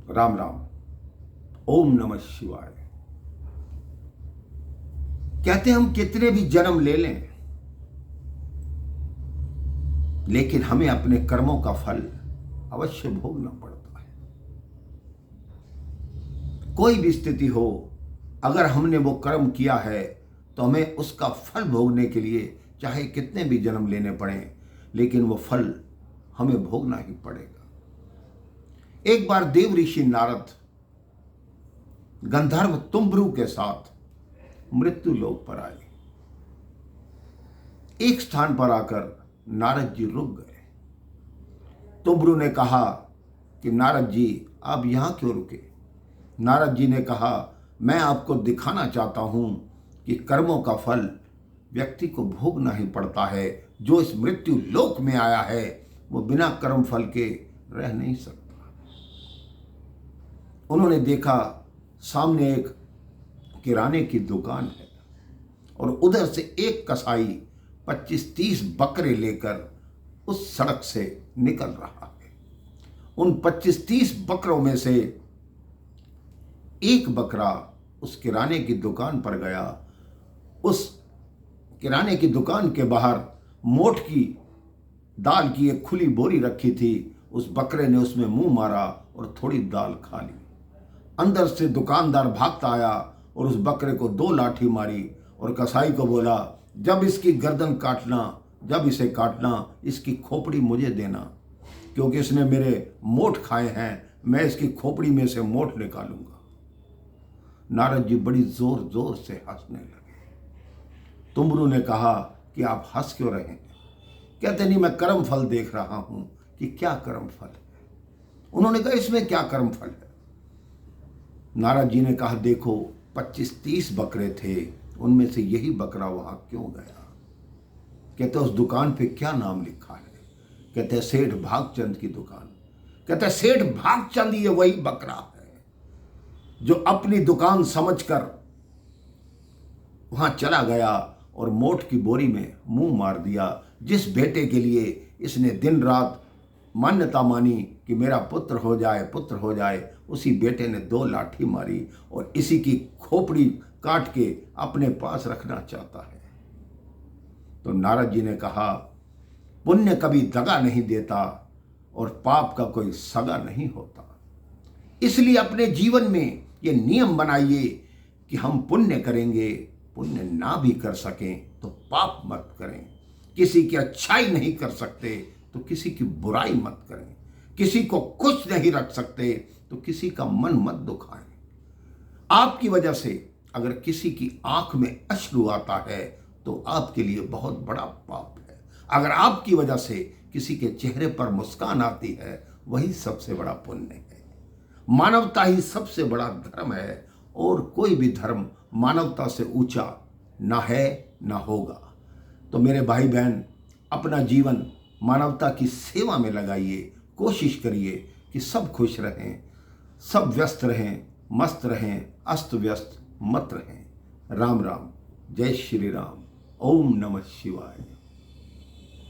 राम राम। ओम नमः शिवाय। कहते हैं हम कितने भी जन्म ले लें, लेकिन हमें अपने कर्मों का फल अवश्य भोगना पड़ता है। कोई भी स्थिति हो, अगर हमने वो कर्म किया है तो हमें उसका फल भोगने के लिए चाहे कितने भी जन्म लेने पड़े, लेकिन वो फल हमें भोगना ही पड़ेगा। एक बार देव ऋषि नारद गंधर्व तुम्बरु के साथ मृत्यु लोक पर आए। एक स्थान पर आकर नारद जी रुक गए। तुम्बरु ने कहा कि नारद जी आप यहां क्यों रुके? नारद जी ने कहा मैं आपको दिखाना चाहता हूं कि कर्मों का फल व्यक्ति को भोगना ही पड़ता है। जो इस मृत्यु लोक में आया है वो बिना कर्म फल के रह नहीं सकता। उन्होंने देखा सामने एक किराने की दुकान है और उधर से एक कसाई 25-30 बकरे लेकर उस सड़क से निकल रहा है। उन 25-30 बकरों में से एक बकरा उस किराने की दुकान पर गया। उस किराने की दुकान के बाहर मोठ की दाल की एक खुली बोरी रखी थी। उस बकरे ने उसमें मुंह मारा और थोड़ी दाल खा ली। अंदर से दुकानदार भागता आया और उस बकरे को 2 लाठी मारी और कसाई को बोला जब इसकी गर्दन काटना, जब इसे काटना, इसकी खोपड़ी मुझे देना, क्योंकि इसने मेरे मोठ खाए हैं, मैं इसकी खोपड़ी में से मोठ निकालूंगा। नारद जी बड़ी जोर जोर से हंसने लगे। तुम्बरु ने कहा कि आप हंस क्यों रहे हैं? कहते नहीं, मैं कर्म फल देख रहा हूं कि क्या कर्म फल है। उन्होंने कहा इसमें क्या कर्म फल है? नारद जी ने कहा देखो 25-30 बकरे थे, उनमें से यही बकरा वहां क्यों गया? कहते उस दुकान पे क्या नाम लिखा है? कहते सेठ भागचंद की दुकान। कहते सेठ भागचंद ये वही बकरा है जो अपनी दुकान समझकर वहां चला गया और मोठ की बोरी में मुंह मार दिया। जिस बेटे के लिए इसने दिन रात मान्यता मानी कि मेरा पुत्र हो जाए, पुत्र हो जाए, उसी बेटे ने 2 लाठी मारी और इसी की खोपड़ी काट के अपने पास रखना चाहता है। तो नारद जी ने कहा पुण्य कभी दगा नहीं देता और पाप का कोई सगा नहीं होता। इसलिए अपने जीवन में ये नियम बनाइए कि हम पुण्य करेंगे, पुण्य ना भी कर सकें तो पाप मत करें। किसी की अच्छाई नहीं कर सकते तो किसी की बुराई मत करें। किसी को खुश नहीं रख सकते तो किसी का मन मत दुखाएं। आपकी वजह से अगर किसी की आंख में अश्रु आता है तो आपके लिए बहुत बड़ा पाप है। अगर आपकी वजह से किसी के चेहरे पर मुस्कान आती है वही सबसे बड़ा पुण्य है। मानवता ही सबसे बड़ा धर्म है और कोई भी धर्म मानवता से ऊंचा ना है ना होगा। तो मेरे भाई बहन अपना जीवन मानवता की सेवा में लगाइए। कोशिश करिए कि सब खुश रहें, सब व्यस्त रहें, मस्त रहें, अस्त व्यस्त मत रहें। राम राम, जय श्री राम। ओम नमः शिवाय।